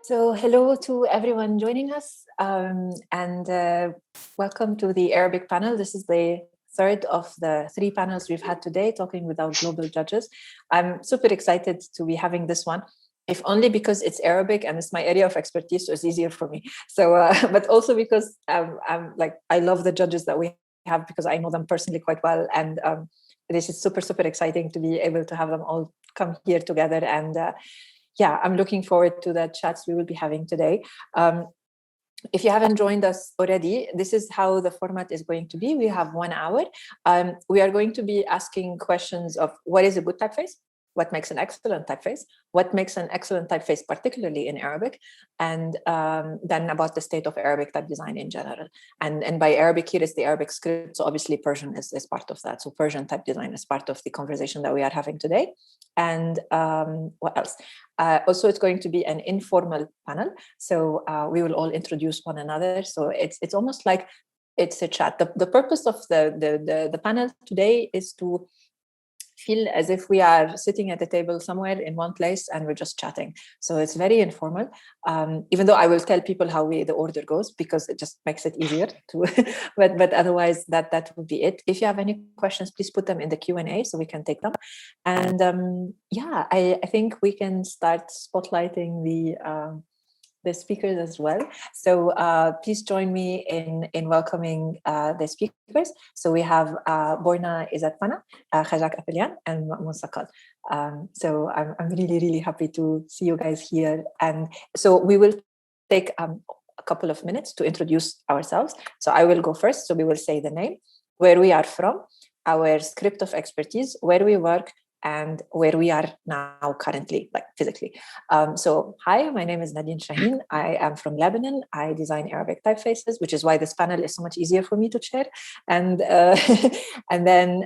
So hello to everyone joining us and welcome to the Arabic panel. This is the third of the three panels we've had today talking with our global judges. I'm super excited to be having this one, if only because it's Arabic and it's my area of expertise, so it's easier for me. So, but also because I love the judges that we have because I know them personally quite well. And this is super, super exciting to be able to have them all come here together and yeah, I'm looking forward to the chats we will be having today. If you haven't joined us already, this is how the format is going to be. We have 1 hour. We are going to be asking questions of what is a good typeface? What makes an excellent typeface? What makes an excellent typeface, particularly in Arabic? And then about the state of Arabic type design in general. And by Arabic here is the Arabic script. So obviously Persian is part of that. So Persian type design is part of the conversation that we are having today. And what else? Also, it's going to be an informal panel. So we will all introduce one another. So it's almost like it's a chat. The purpose of the panel today is to feel as if we are sitting at a table somewhere in one place and we're just chatting. So it's very informal, even though I will tell people how the order goes because it just makes it easier to, but otherwise that would be it. If you have any questions, please put them in the Q&A so we can take them. And yeah, I think we can start spotlighting the speakers as well. So please join me in welcoming the speakers. So we have Borna Izatmana, Khajak Apelian, and Ma'moun Sakal. So I'm really, really happy to see you guys here. And so we will take a couple of minutes to introduce ourselves. So I will go first. So we will say the name, where we are from, our script of expertise, where we work, and where we are now currently, like physically. So hi, my name is Nadine Chahine. I am from Lebanon. I design Arabic typefaces, which is why this panel is so much easier for me to chair. And and then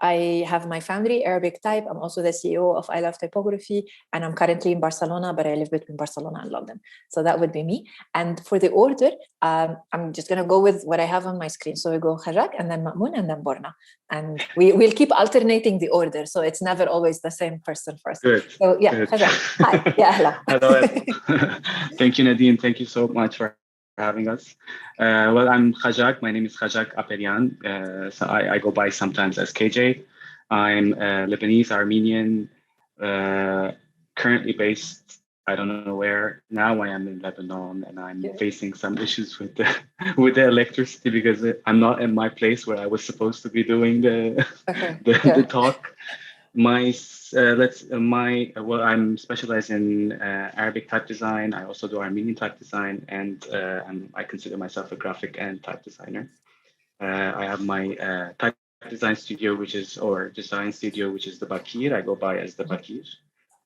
I have my foundry, Arabic Type. I'm also the CEO of I Love Typography, and I'm currently in Barcelona, but I live between Barcelona and London. So that would be me. And for the order, I'm just going to go with what I have on my screen. So we go Khajak, and then Ma'moun, and then Borna. And we'll keep alternating the order. So it's never always the same person first. Good. So yeah, Good. Khajak. Hi. Yeah, hello. Hello. Thank you, Nadine. Thank you so much for having us. Well, I'm Khajak. My name is Khajak Apelian. So I go by sometimes as KJ. I'm Lebanese, Armenian, currently based, I don't know where. Now I am in Lebanon, and I'm facing some issues with the electricity because I'm not in my place where I was supposed to be doing the talk. I'm specialized in Arabic type design. I also do Armenian type design, and I consider myself a graphic and type designer. I have my type design studio, which is the Bakir. I go by as the Bakir,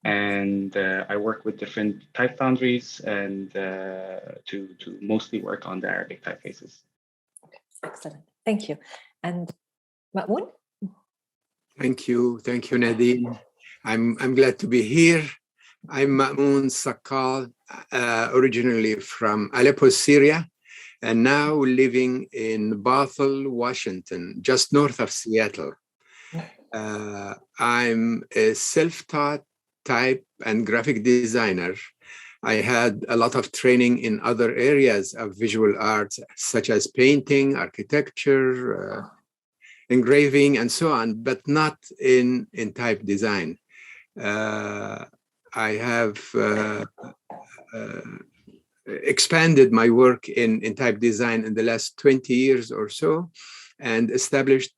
and I work with different type foundries and to mostly work on the Arabic typefaces. Okay, excellent. Thank you. And Ma'moun? Thank you, Nadine. I'm glad to be here. I'm Ma'moun Sakal, originally from Aleppo, Syria, and now living in Bothell, Washington, just north of Seattle. I'm a self-taught type and graphic designer. I had a lot of training in other areas of visual arts, such as painting, architecture, engraving, and so on, but not in type design. I have expanded my work in type design in the last 20 years or so, and established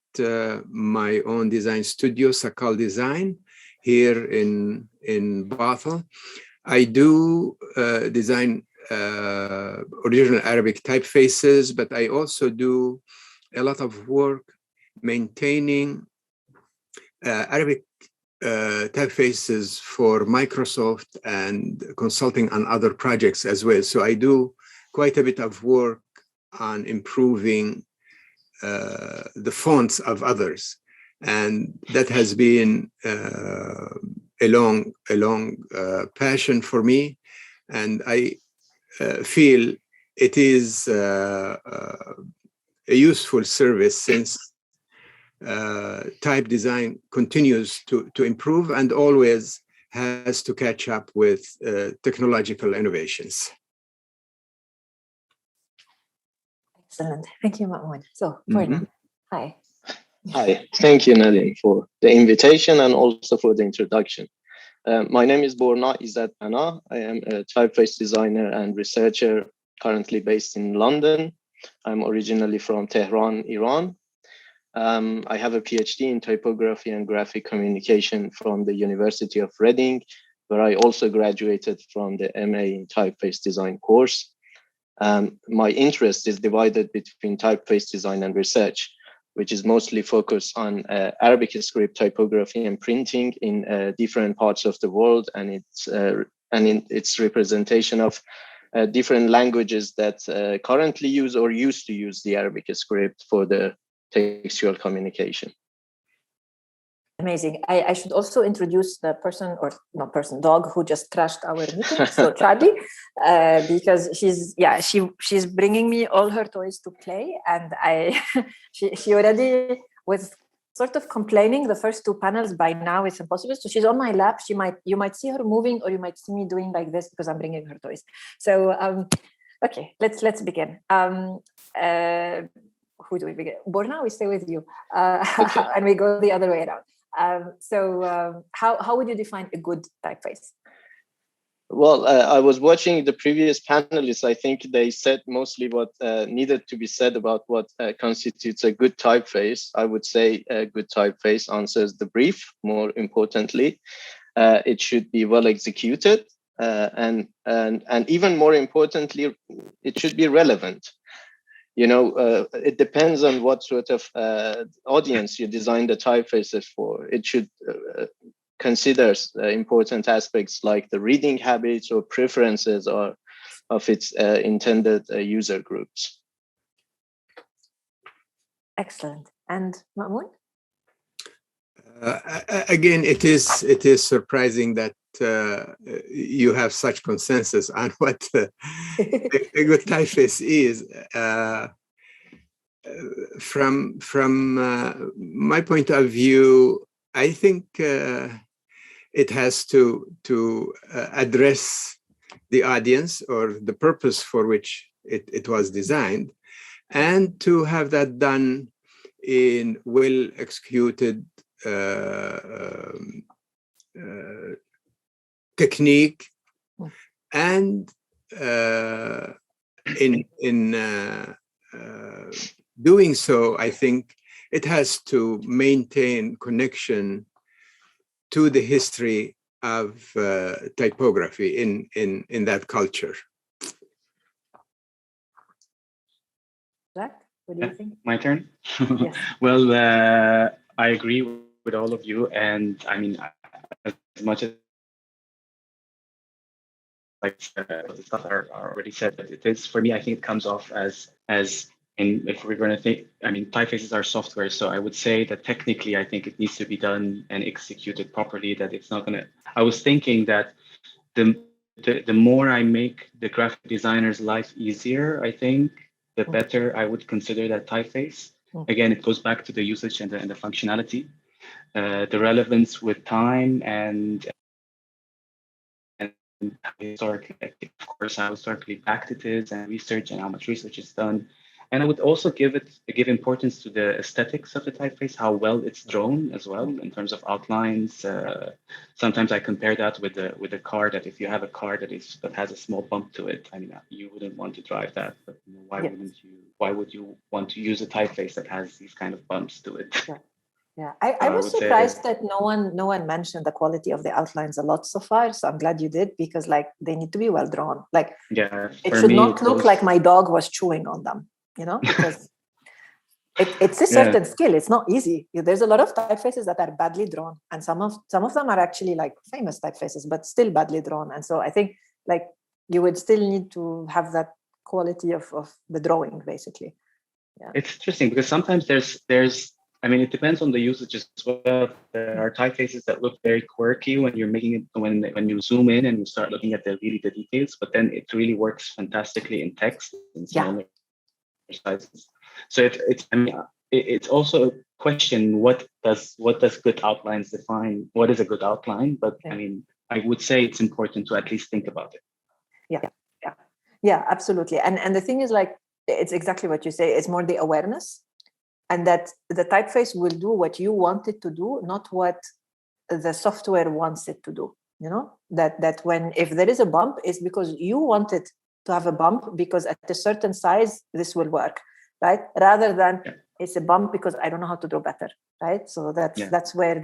my own design studio, Sakal Design, here in Bothell. I do design original Arabic typefaces, but I also do a lot of work maintaining Arabic typefaces for Microsoft and consulting on other projects as well. So I do quite a bit of work on improving the fonts of others. And that has been a long passion for me. And I feel it is a useful service since type design continues to improve and always has to catch up with technological innovations. Excellent. Thank you, Ma'moun. So, Borna, hi. Hi, thank you, Nadine, for the invitation and also for the introduction. My name is Borna Izzat Ana. I am a typeface designer and researcher currently based in London. I'm originally from Tehran, Iran. I have a PhD in typography and graphic communication from the University of Reading, where I also graduated from the MA in typeface design course. My interest is divided between typeface design and research, which is mostly focused on Arabic script typography and printing in different parts of the world, and in its representation of different languages that currently use or used to use the Arabic script for the textual communication. Amazing. I should also introduce the dog who just crashed our meeting. So Charlie, because she's bringing me all her toys to play, and she already was sort of complaining the first two panels. By now it's impossible. So she's on my lap. You might see her moving, or you might see me doing like this because I'm bringing her toys. So okay, let's begin. Who do we begin? Borna, we stay with you, okay. And we go the other way around. How would you define a good typeface? Well, I was watching the previous panelists. I think they said mostly what needed to be said about what constitutes a good typeface. I would say a good typeface answers the brief. More importantly, it should be well executed, and even more importantly, it should be relevant. You know, it depends on what sort of audience you design the typefaces for. It should consider important aspects like the reading habits or preferences of its intended user groups. Excellent. And Ma'moun? Again, it is surprising that you have such consensus on what a good typeface is. From my point of view, I think it has to address the audience or the purpose for which it was designed, and to have that done in well executed technique, and in doing so, I think it has to maintain connection to the history of typography in that culture. Zach, what do you think? My turn? Yes. Well, I agree with all of you, and I mean, as much as the stuff are already said, but it is, for me, I think it comes off as if we're going to think, I mean, typefaces are software, so I would say that technically, I think it needs to be done and executed properly. That it's not going to. I was thinking that the more I make the graphic designer's life easier, I think the better I would consider that typeface. Again, it goes back to the usage and the functionality, the relevance with time, and historically, of course, how historically backed it is, and research, and how much research is done. And I would also give importance to the aesthetics of the typeface, how well it's drawn as well in terms of outlines. Sometimes I compare that with a car, that if you have a car that has a small bump to it, I mean, you wouldn't want to drive that. But why would you want to use a typeface that has these kind of bumps to it? Yeah, I was surprised that no one mentioned the quality of the outlines a lot so far. So I'm glad you did, because they need to be well drawn. It should not look like my dog was chewing on them, because it's a certain skill. It's not easy. There's a lot of typefaces that are badly drawn, and some of them are actually famous typefaces, but still badly drawn. And so I think you would still need to have that quality of the drawing, basically. Yeah. It's interesting because sometimes there's I mean, it depends on the usage as well. There are typefaces that look very quirky when you're making it, when you zoom in and you start looking at the details, but then it really works fantastically in text in smaller sizes. So it's also a question, what does good outlines define? What is a good outline? But I mean, I would say it's important to at least think about it. Yeah, absolutely. And the thing is, like, it's exactly what you say. It's more the awareness, and that the typeface will do what you want it to do, not what the software wants it to do. You know, that when, if there is a bump, it's because you want it to have a bump, because at a certain size this will work, right? Rather than it's a bump because I don't know how to draw better, right? So that's where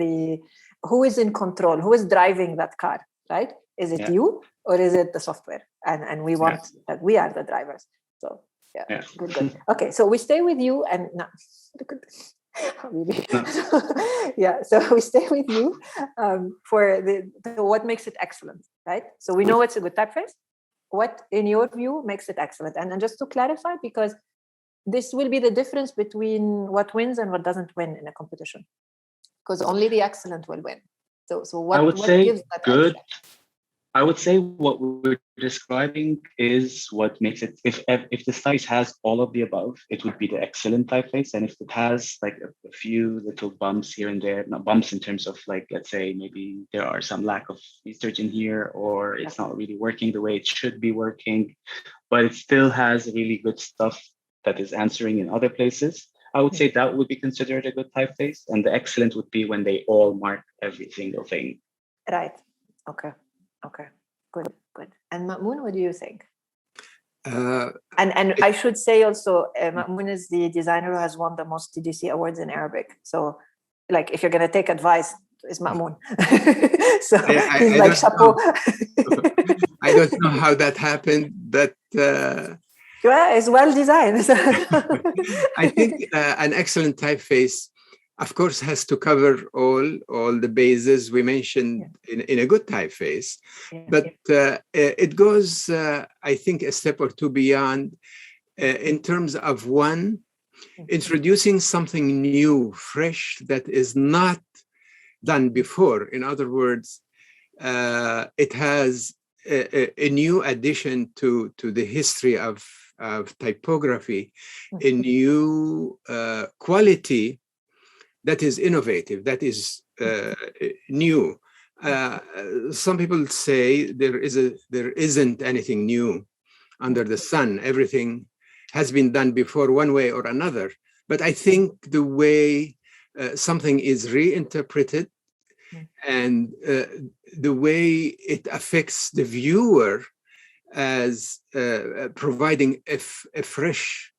who is in control, who is driving that car, right? Is it you or is it the software? And we want that we are the drivers. So good. Okay, so we stay with you, and now so we stay with you for the what makes it excellent, right? So we know it's a good typeface. What, in your view, makes it excellent? And just to clarify, because this will be the difference between what wins and what doesn't win in a competition, because only the excellent will win. So what, I would what say gives that good. extra? I would say what we're describing is what makes it. If the typeface has all of the above, it would be the excellent typeface. And if it has like a few little bumps here and there, not bumps in terms of, like, let's say maybe there are some lack of research in here, or it's not really working the way it should be working, but it still has really good stuff that is answering in other places, I would say that would be considered a good typeface. And the excellent would be when they all mark every single thing. Right. Okay. Good. And Mamoun, what do you think? And I should say also, Mamoun is the designer who has won the most TDC awards in Arabic. So, like, if you're going to take advice, it's Mamoun. So he's like, chapeau. I don't know how that happened, but it's well designed. I think an excellent typeface, of course, has to cover all the bases we mentioned in a good typeface. But it goes, I think, a step or two beyond in terms of, one, introducing something new, fresh, that is not done before. In other words, it has a new addition to the history of typography, a new quality that is innovative, that is new. Some people say there isn't anything new under the sun. Everything has been done before, one way or another. But I think the way something is reinterpreted and the way it affects the viewer as providing a fresh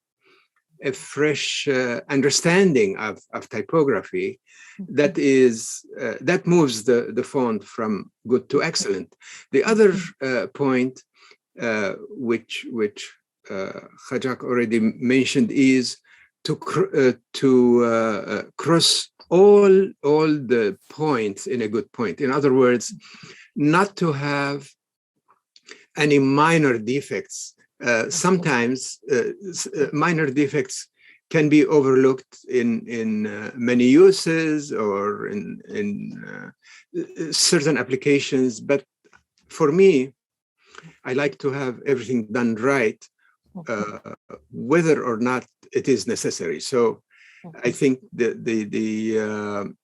understanding of typography, that moves the font from good to excellent. The other point, which Khajak already mentioned, is to cross all the points in a good point. In other words, not to have any minor defects. Sometimes minor defects can be overlooked in many uses or in certain applications. But for me, I like to have everything done right, whether or not it is necessary. So I think the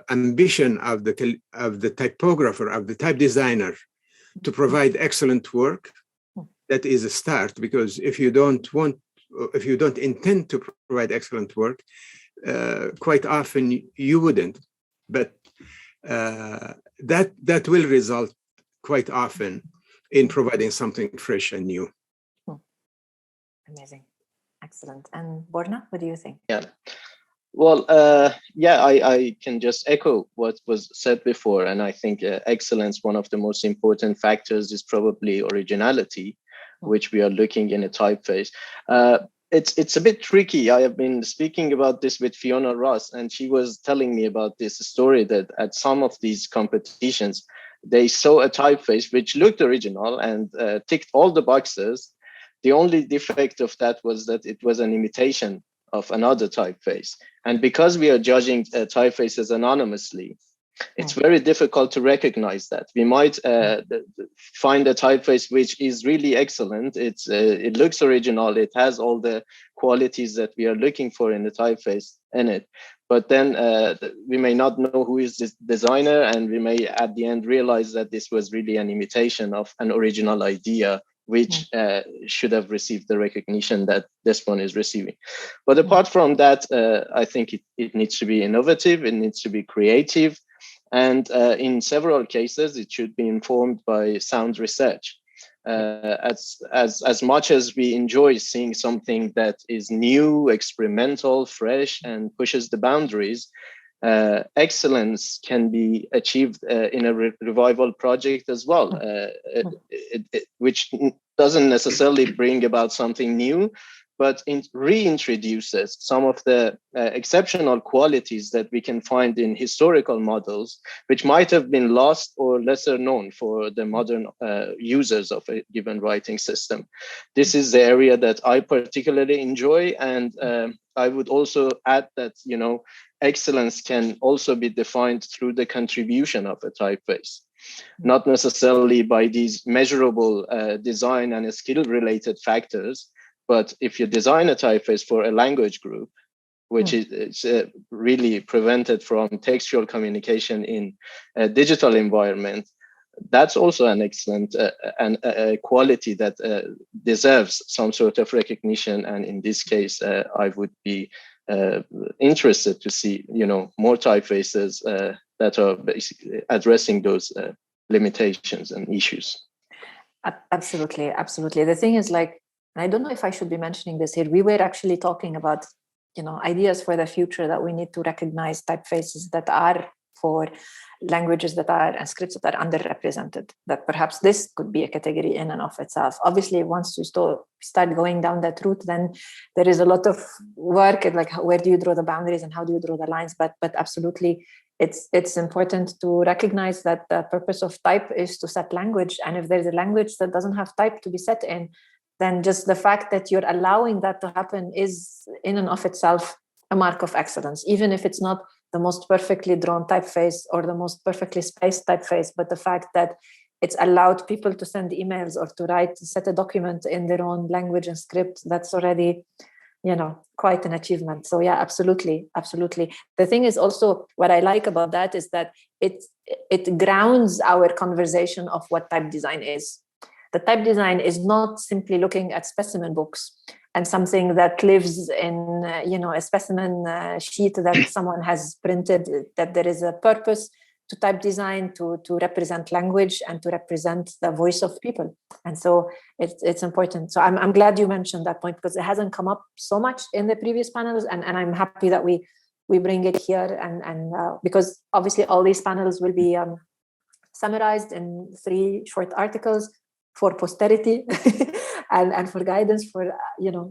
ambition of the typographer, of the type designer, to provide excellent work, that is a start. Because if you don't intend to provide excellent work, quite often you wouldn't. But that will result quite often in providing something fresh and new. Amazing, excellent. And Borna, what do you think? Well, I can just echo what was said before. And I think excellence, one of the most important factors is probably originality, which we are looking in a typeface. It's a bit tricky. I have been speaking about this with Fiona Ross, and she was telling me about this story that at some of these competitions, they saw a typeface which looked original and ticked all the boxes. The only defect of that was that it was an imitation of another typeface. And because we are judging typefaces anonymously, it's very difficult to recognize that. We might find a typeface which is really excellent. It looks original. It has all the qualities that we are looking for in the typeface in it. but then we may not know who is this designer, and we may at the end realize that this was really an imitation of an original idea, which should have received the recognition that this one is receiving. But apart from that, I think it needs to be innovative, it needs to be creative, and in several cases, it should be informed by sound research. As much as we enjoy seeing something that is new, experimental, fresh, and pushes the boundaries, excellence can be achieved in a revival project as well, which doesn't necessarily bring about something new, but reintroduces some of the exceptional qualities that we can find in historical models, which might have been lost or lesser known for the modern users of a given writing system. This is the area that I particularly enjoy, and I would also add that, excellence can also be defined through the contribution of a typeface, not necessarily by these measurable design and skill-related factors. But if you design a typeface for a language group, which is really prevented from textual communication in a digital environment, that's also an excellent and a quality that deserves some sort of recognition. And in this case, I would be interested to see, more typefaces that are basically addressing those limitations and issues. Absolutely, absolutely. The thing is, I don't know if I should be mentioning this here. We were actually talking about, ideas for the future, that we need to recognize typefaces that are for languages that are and scripts that are underrepresented, that perhaps this could be a category in and of itself. Obviously, once you start going down that route, then there is a lot of work at where do you draw the boundaries and how do you draw the lines? But absolutely, it's important to recognize that the purpose of type is to set language. And if there's a language that doesn't have type to be set in, then just the fact that you're allowing that to happen is in and of itself a mark of excellence, even if it's not the most perfectly drawn typeface or the most perfectly spaced typeface, but the fact that it's allowed people to send emails or to set a document in their own language and script, that's already, quite an achievement. So yeah, absolutely, absolutely. The thing is also, what I like about that is that it grounds our conversation of what type design is. The type design is not simply looking at specimen books and something that lives in, a specimen sheet that someone has printed, that there is a purpose to type design to represent language and to represent the voice of people. And so it's important. So I'm glad you mentioned that point, because it hasn't come up so much in the previous panels. And I'm happy that we bring it here. And because obviously all these panels will be summarized in 3 short articles for posterity and for guidance for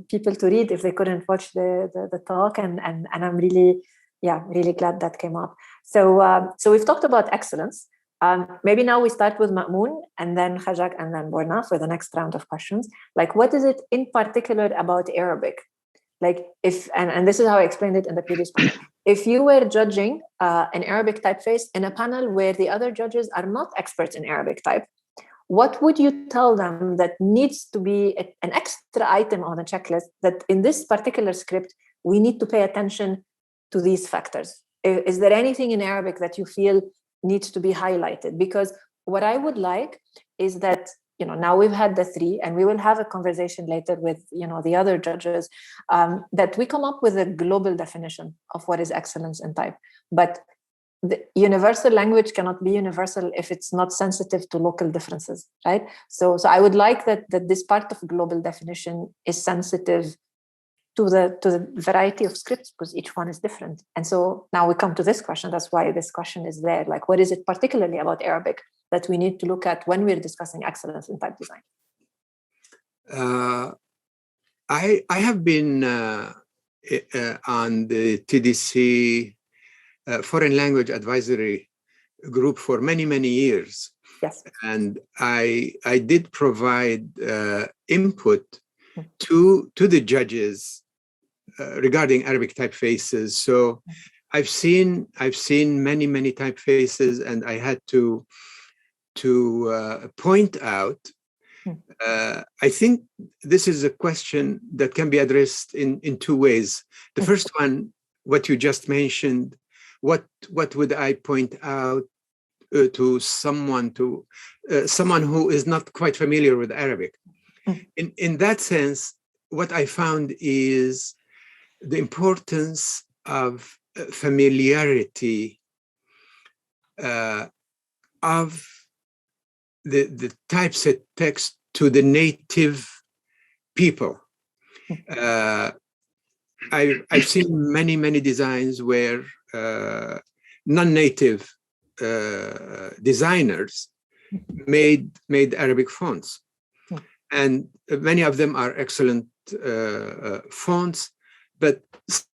people to read if they couldn't watch the talk, and I'm really glad that came up. So we've talked about excellence. Maybe now we start with Ma'moon and then Khajak and then Borna for the next round of questions. What is it in particular about Arabic? And this is how I explained it in the previous panel. If you were judging an Arabic typeface in a panel where the other judges are not experts in Arabic type, what would you tell them that needs to be an extra item on the checklist, that in this particular script, we need to pay attention to these factors? Is there anything in Arabic that you feel needs to be highlighted? Because what I would like is that, now we've had the 3, and we will have a conversation later with, the other judges, that we come up with a global definition of what is excellence in type. But the universal language cannot be universal if it's not sensitive to local differences, right? So I would like that this part of global definition is sensitive to the variety of scripts, because each one is different. And so now we come to this question. That's why this question is there. What is it particularly about Arabic that we need to look at when we're discussing excellence in type design? I have been on the TDC Foreign Language Advisory Group for many, many years. Yes. And I did provide input to the judges regarding Arabic typefaces. So I've seen many, many typefaces, and I had to point out. I think this is a question that can be addressed in 2 ways. The first one, what you just mentioned, what would I point out to someone who is not quite familiar with Arabic? In that sense, what I found is the importance of familiarity of the typeset text to the native people. I've seen many designs where non-native designers made Arabic fonts, and many of them are excellent fonts, but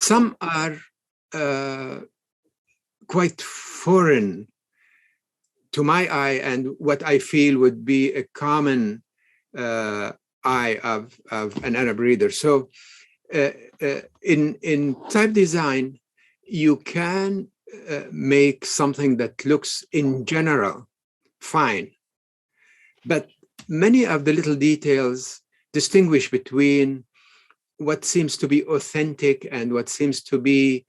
some are quite foreign to my eye and what I feel would be a common eye of an Arab reader. So in type design, you can make something that looks in general fine, but many of the little details distinguish between what seems to be authentic and what seems to be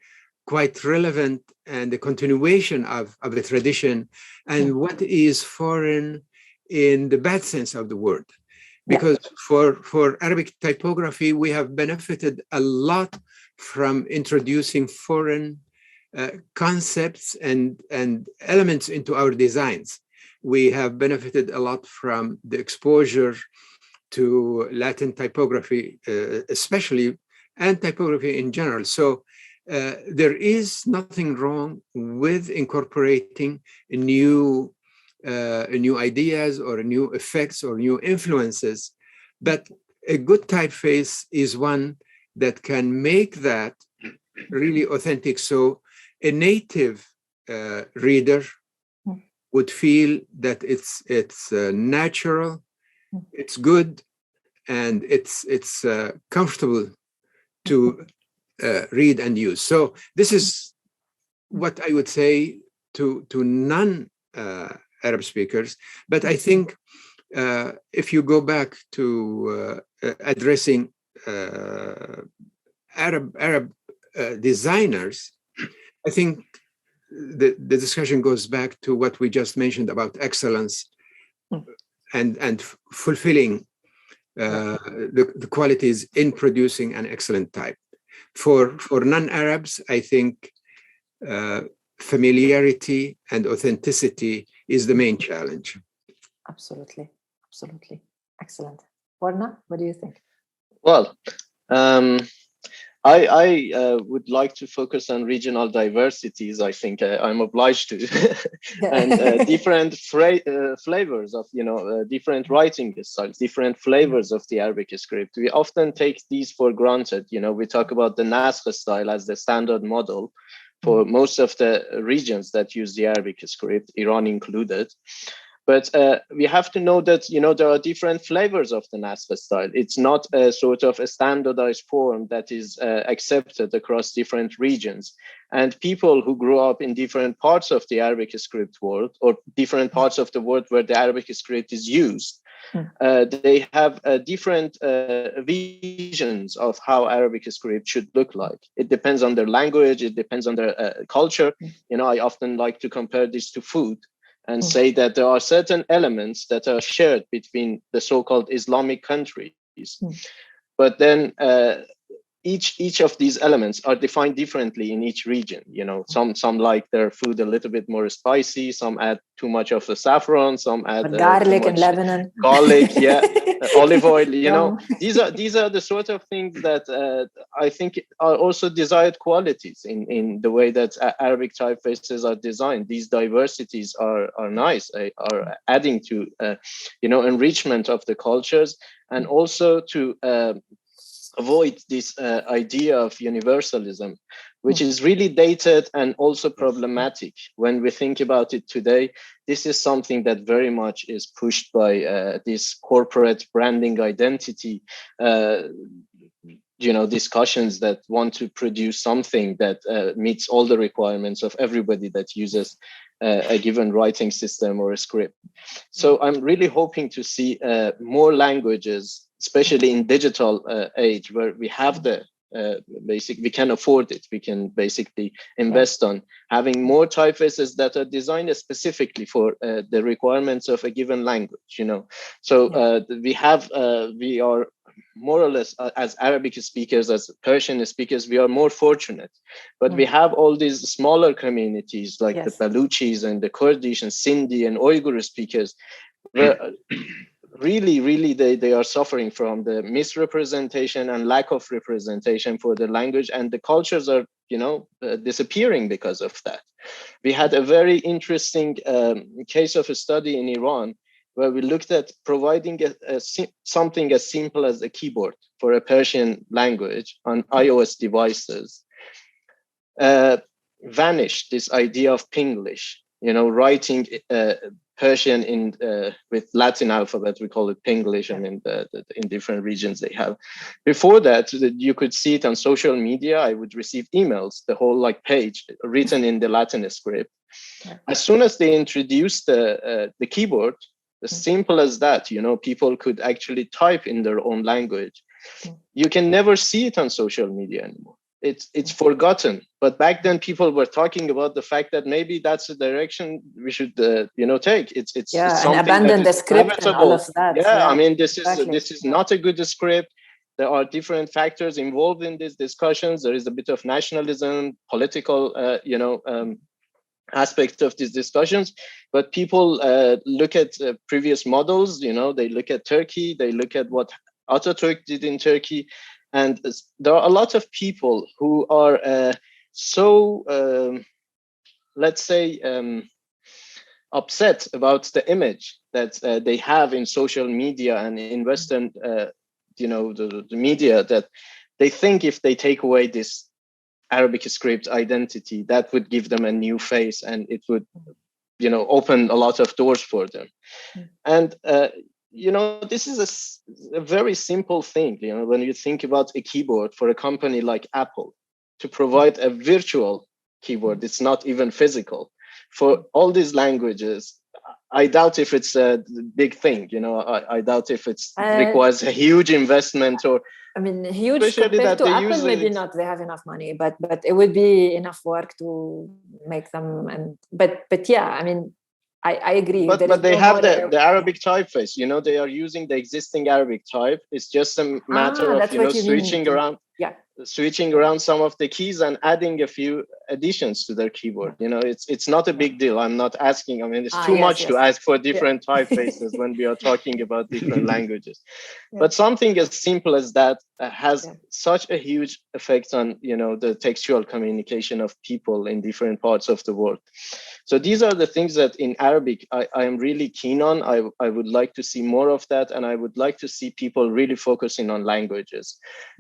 quite relevant and the continuation of the tradition, and what is foreign in the bad sense of the word. Because for Arabic typography, we have benefited a lot from introducing foreign concepts and elements into our designs. We have benefited a lot from the exposure to Latin typography, especially, and typography in general. So there is nothing wrong with incorporating new ideas or new effects or new influences, but a good typeface is one that can make that really authentic. So a native reader would feel that it's natural, it's good, and it's comfortable to read and use. So this is what I would say to non-Arab speakers. But I think if you go back to addressing Arab designers, I think the discussion goes back to what we just mentioned about excellence and fulfilling the qualities in producing an excellent type. For non-Arabs, I think familiarity and authenticity is the main challenge. Absolutely. Excellent. Borna, what do you think? Well, I would like to focus on regional diversities. I think I'm obliged to, and different flavors of, different writing styles, different flavors of the Arabic script. We often take these for granted. We talk about the Naskh style as the standard model for most of the regions that use the Arabic script, Iran included. But we have to know that, there are different flavors of the Naskh style. It's not a sort of a standardized form that is accepted across different regions. And people who grew up in different parts of the Arabic script world or different parts of the world where the Arabic script is used, they have different visions of how Arabic script should look like. It depends on their language. It depends on their culture. I often like to compare this to food and say that there are certain elements that are shared between the so-called Islamic countries. But then each of these elements are defined differently in each region. Some like their food a little bit more spicy, some add too much of the saffron, some add garlic in Lebanon. Garlic, olive oil. These are the sort of things that I think are also desired qualities in the way that Arabic typefaces are designed. These diversities are nice, are adding to enrichment of the cultures, and also to avoid this idea of universalism, which is really dated and also problematic. When we think about it today, this is something that very much is pushed by this corporate branding identity, discussions that want to produce something that meets all the requirements of everybody that uses a given writing system or a script. So I'm really hoping to see more languages, especially in digital age, where we have the we can afford it. We can basically invest on having more typefaces that are designed specifically for the requirements of a given language, you know. So we are more or less, as Arabic speakers, as Persian speakers, we are more fortunate. But we have all these smaller communities like the Baluchis and the Kurdish and Sindhi and Uyghur speakers, where really they are suffering from the misrepresentation and lack of representation for the language, and the cultures are, you know, disappearing because of that. We had a very interesting case of a study in Iran where we looked at providing something as simple as a keyboard for a Persian language on iOS devices. Vanished this idea of Pinglish, you know, writing Persian in with Latin alphabet. We call it Pinglish. I mean, in different regions they have. Before that, you could see it on social media. I would receive emails, the whole like page written in the Latin script. As soon as they introduced the keyboard, as simple as that, you know, people could actually type in their own language. You can never see it on social media anymore. It's forgotten. But back then, people were talking about the fact that maybe that's the direction we should, you know, take. It's and abandon the script and all of that. Yeah, I mean, this is not a good script. There are different factors involved in these discussions. There is a bit of nationalism, political, aspect of these discussions, but people look at previous models. You know, they look at Turkey, they look at what Ataturk did in Turkey, and there are a lot of people who are let's say, upset about the image that they have in social media and in Western, you know, the media, that they think if they take away this Arabic script identity, that would give them a new face and it would, you know, open a lot of doors for them. And, you know, this is a very simple thing, you know, when you think about a keyboard for a company like Apple to provide a virtual keyboard, it's not even physical. For all these languages, I doubt if it's a big thing, you know, I doubt if it requires a huge investment or, I mean, huge compared to Apple, maybe not. They have enough money, but it would be enough work to make them. And but yeah, I mean, I agree. But they have the Arabic typeface. You know, they are using the existing Arabic type. It's just a matter of, you know, switching around. Yeah. Switching around some of the keys and adding a few additions to their keyboard. You know, it's not a big deal. I'm not asking. I mean, it's too much to ask for different typefaces when we are talking about different languages. But something as simple as that has such a huge effect on, you know, the textual communication of people in different parts of the world. So these are the things that in Arabic I am really keen on. I would like to see more of that, and I would like to see people really focusing on languages.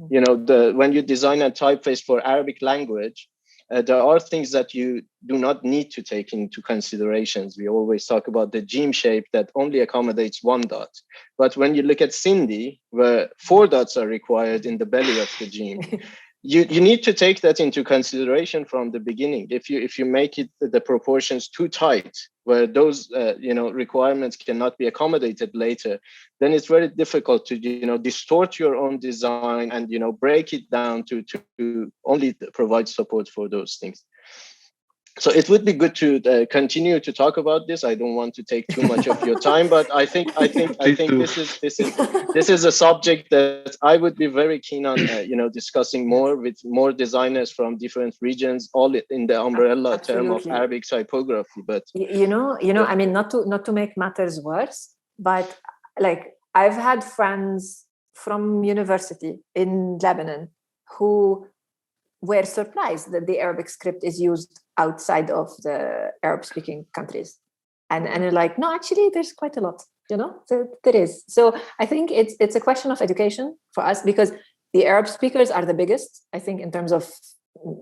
You know, when you design a typeface for Arabic language, there are things that you do not need to take into considerations. We always talk about the gem shape that only accommodates one dot. But when you look at Sindhi, where 4 dots are required in the belly of the gem, you need to take that into consideration from the beginning. If you make it the proportions too tight, where those you know, requirements cannot be accommodated later, then it's very difficult to, you know, distort your own design and, you know, break it down to only provide support for those things. So it would be good to continue to talk about this. I don't want to take too much of your time, but I think this is a subject that I would be very keen on, you know, discussing more with more designers from different regions, all in the umbrella term of Arabic typography. But you know, I mean, not to make matters worse, but like I've had friends from university in Lebanon who were surprised that the Arabic script is used outside of the Arab-speaking countries, and they're like, no, actually, there's quite a lot, you know, there is. So I think it's a question of education for us, because the Arab speakers are the biggest, I think, in terms of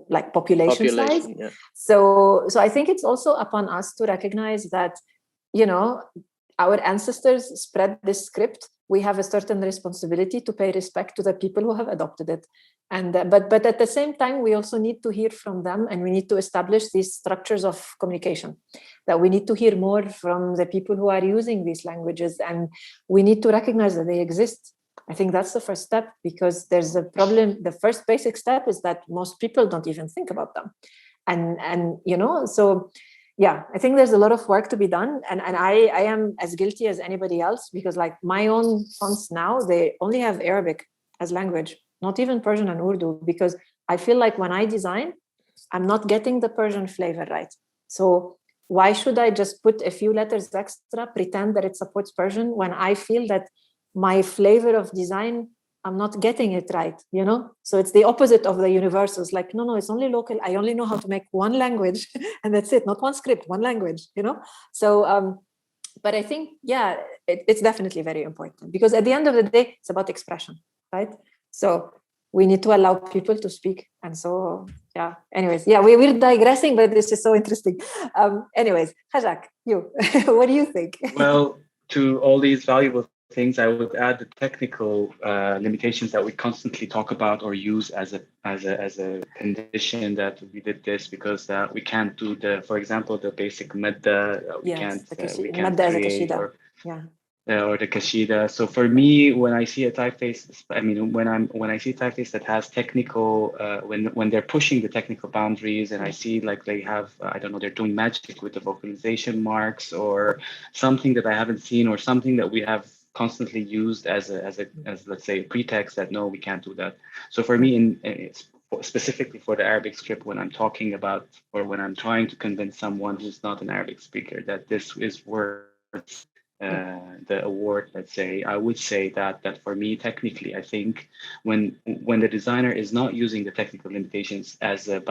like population size. Yeah. So I think it's also upon us to recognize that, you know, our ancestors spread this script. We have a certain responsibility to pay respect to the people who have adopted it. And but at the same time, we also need to hear from them, and we need to establish these structures of communication, that we need to hear more from the people who are using these languages, and we need to recognize that they exist. I think that's the first step, because there's a problem. The first basic step is that most people don't even think about them. And so yeah, I think there's a lot of work to be done. And I am as guilty as anybody else, because like my own fonts now, they only have Arabic as language, not even Persian and Urdu, because I feel like when I design, I'm not getting the Persian flavor right. So why should I just put a few letters extra, pretend that it supports Persian, when I feel that my flavor of design, I'm not getting it right, So it's the opposite of the universals. Like, no, it's only local. I only know how to make one language and that's it, not one script, one language, So, but I think, yeah, it's definitely very important, because at the end of the day, it's about expression, right? So we need to allow people to speak. And so, yeah, anyways, yeah, we're digressing, but this is so interesting. Anyways, Hajak, you, what do you think? Well, to all these valuable things, I would add the technical limitations that we constantly talk about or use as a condition that we did this, because we can't do for example, the basic madda. We can't create or the kashida. So for me, when I see a typeface, I mean, when I see a typeface that has technical, when they're pushing the technical boundaries, and I see like they have, I don't know, they're doing magic with the vocalization marks or something that I haven't seen, or something that we have constantly used as let's say a pretext that no, we can't do that. So for me, specifically for the Arabic script, when I'm talking about, or when I'm trying to convince someone who's not an Arabic speaker that this is worth the award, let's say, I would say that for me, technically, I think when the designer is not using the technical limitations as a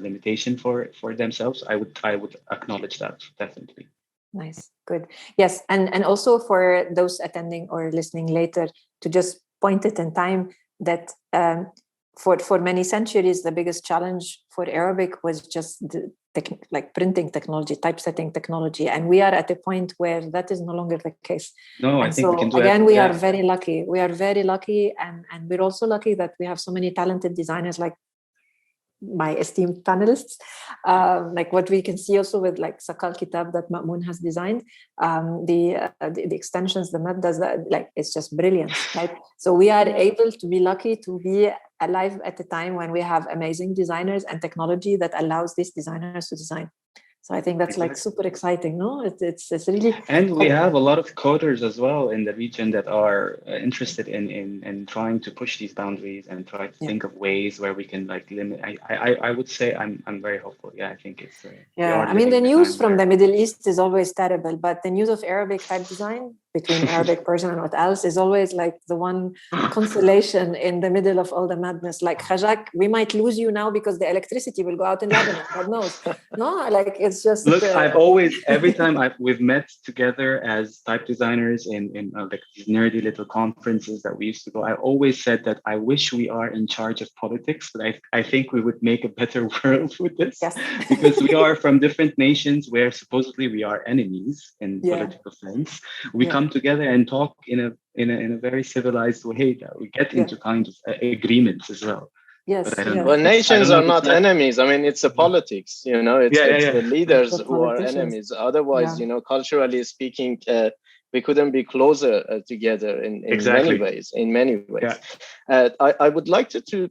limitation for themselves, I would acknowledge that, definitely. Nice, good. Yes, and also for those attending or listening later, to just point it in time that for many centuries, the biggest challenge for Arabic was just the like printing technology, typesetting technology, and we are at a point where that is no longer the case. No, I think we can do it. Again, we are very lucky. We are very lucky, and we're also lucky that we have so many talented designers like my esteemed panelists, like what we can see also with like Sakal Kitab that Ma'moon has designed, the extensions, the maddas, like it's just brilliant, right? So we are able to be lucky to be alive at a time when we have amazing designers and technology that allows these designers to design. So I think that's like super exciting, no? It's really. And we have a lot of coders as well in the region that are interested in trying to push these boundaries and try to think of ways where we can like limit. I would say I'm very hopeful. Yeah, I think it's. I mean, the news from the Middle East is always terrible, but the news of Arabic type design between Arabic, Persian, and what else is always like the one consolation in the middle of all the madness. Like Hajak, we might lose you now because the electricity will go out in Lebanon. God knows. No, like it's just. Look, I've always, every time we've met together as type designers in like these nerdy little conferences that we used to go, I always said that I wish we are in charge of politics, but I think we would make a better world with this, because we are from different nations where supposedly we are enemies in political sense. We come together and talk in a very civilized way that we get into kind of agreements as well. Yes. Well, nations are not enemies. I mean, it's a politics, it's the leaders who are enemies. Otherwise, culturally speaking, we couldn't be closer together in many ways. I would like to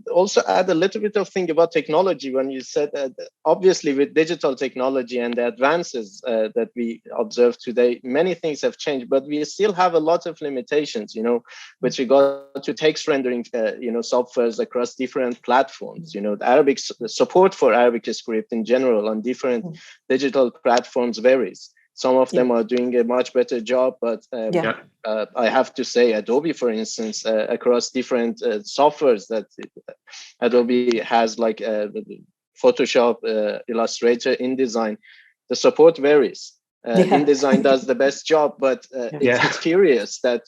also add a little bit of thing about technology. When you said that, obviously with digital technology and the advances that we observe today, many things have changed, but we still have a lot of limitations, with regard to text rendering, softwares across different platforms. The Arabic support for Arabic script in general on different digital platforms varies. Some of them are doing a much better job, but I have to say Adobe, for instance, across different softwares that Adobe has, like Photoshop, Illustrator, InDesign, the support varies. InDesign does the best job, but it's curious that,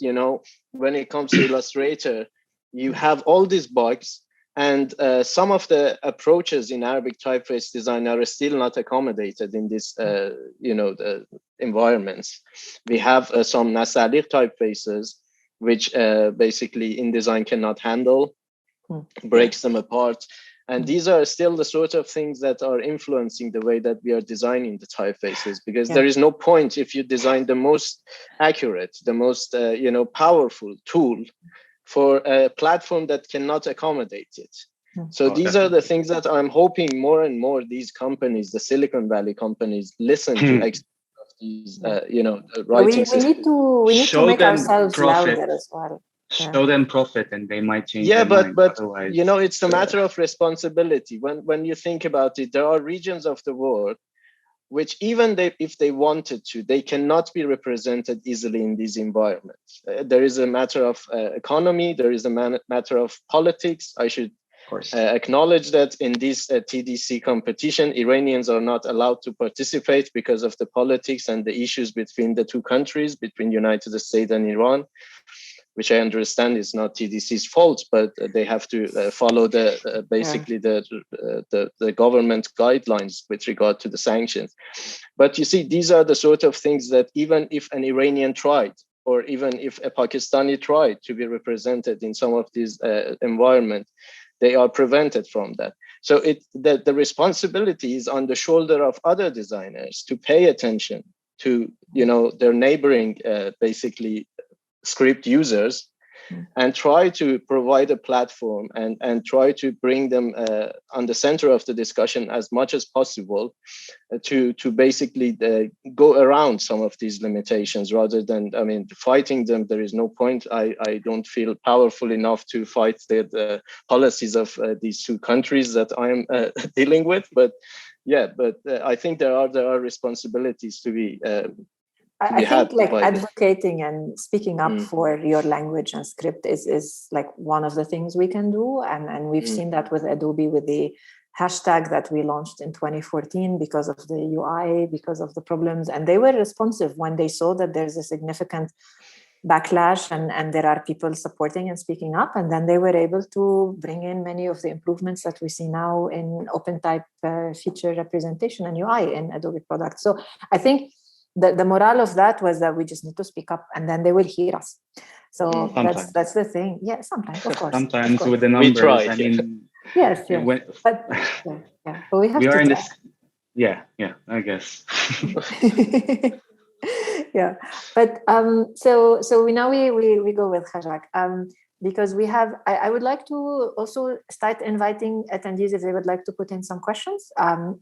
when it comes to Illustrator, you have all these bugs. And some of the approaches in Arabic typeface design are still not accommodated in this, the environments. We have some Nasaliq typefaces, which basically InDesign cannot handle, breaks them apart. And these are still the sort of things that are influencing the way that we are designing the typefaces, because there is no point if you design the most accurate, the most powerful tool for a platform that cannot accommodate it. So these are the things that I'm hoping more and more these companies, the Silicon Valley companies, listen to these, writing systems. We need to make ourselves louder as well. Show them profit and they might change their mind. But otherwise, it's a matter of responsibility. When you think about it, there are regions of the world which even if they wanted to, they cannot be represented easily in these environments. There is a matter of economy, there is a matter of politics. I should acknowledge that in this TDC competition, Iranians are not allowed to participate because of the politics and the issues between the two countries, between United States and Iran, which I understand is not TDC's fault, but they have to follow basically the government guidelines with regard to the sanctions. But you see, these are the sort of things that even if an Iranian tried, or even if a Pakistani tried to be represented in some of these environments, they are prevented from that. So the responsibility is on the shoulder of other designers to pay attention to their neighboring basically script users, and try to provide a platform and try to bring them on the center of the discussion as much as possible to basically go around some of these limitations rather than, fighting them. There is no point. I don't feel powerful enough to fight the policies of these two countries that I'm dealing with. But I think there are responsibilities to be I think like advocating and speaking up for your language and script is like one of the things we can do. And we've seen that with Adobe, with the hashtag that we launched in 2014 because of the UI, because of the problems. And they were responsive when they saw that there's a significant backlash and there are people supporting and speaking up. And then they were able to bring in many of the improvements that we see now in OpenType feature representation and UI in Adobe products. So I think the morale of that was that we just need to speak up and then they will hear us. So that's the thing. Yeah, sometimes, of course. Sometimes with the numbers, yes. But we have to try. I guess. Yeah, but so we go with Khajak, because we have. I would like to also start inviting attendees if they would like to put in some questions.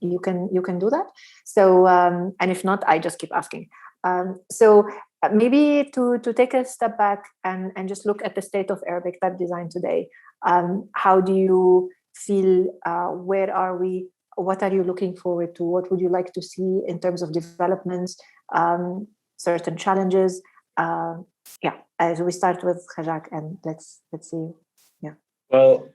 You can do that. So and if not, I just keep asking. So maybe to take a step back and just look at the state of Arabic type design today. How do you feel? Where are we? What are you looking forward to? What would you like to see in terms of developments? Certain challenges. As we start with Khajak, and let's see. Yeah. Well,